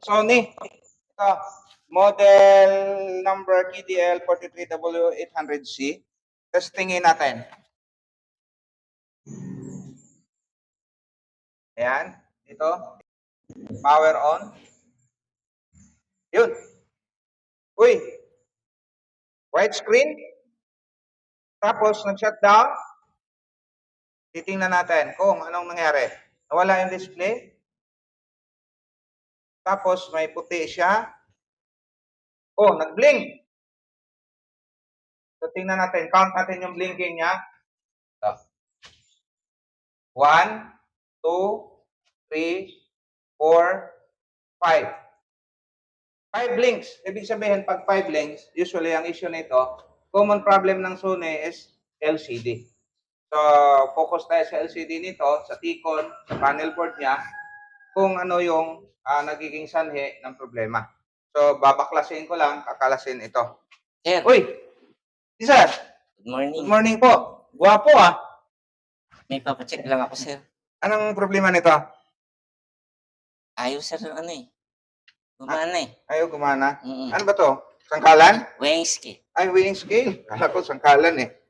Sony. Ito, model number KDL 43W800C. Testingin natin. Ayan. Ito. Power on. Yun. Uy. White screen. Tapos, nag-shutdown. Titingnan natin kung anong nangyari. Nawala yung display. Tapos, may puti siya. Oh, nag-blink. So, tingnan natin. Count natin yung blinking niya. 1, 2, 3, 4, 5. 5 blinks. Ibig sabihin, pag 5 blinks, usually ang issue nito, common problem ng Sony is LCD. So, focus tayo sa LCD nito, sa T-Con, sa panel board niya, kung ano yung nagiging sanhi ng problema. So, babaklasin ko lang, kakalasin ito. Sir. Uy! Sir! Good morning. Good morning po. Guwapo ah. May papacheck lang ako, sir. Anong problema nito? Ayos, sir, ano eh. Gumana eh. Ayaw gumana. Mm-mm. Ano ba to? Sangkalan? Weighing scale. Ay, weighing scale. Kala ko sangkalan eh.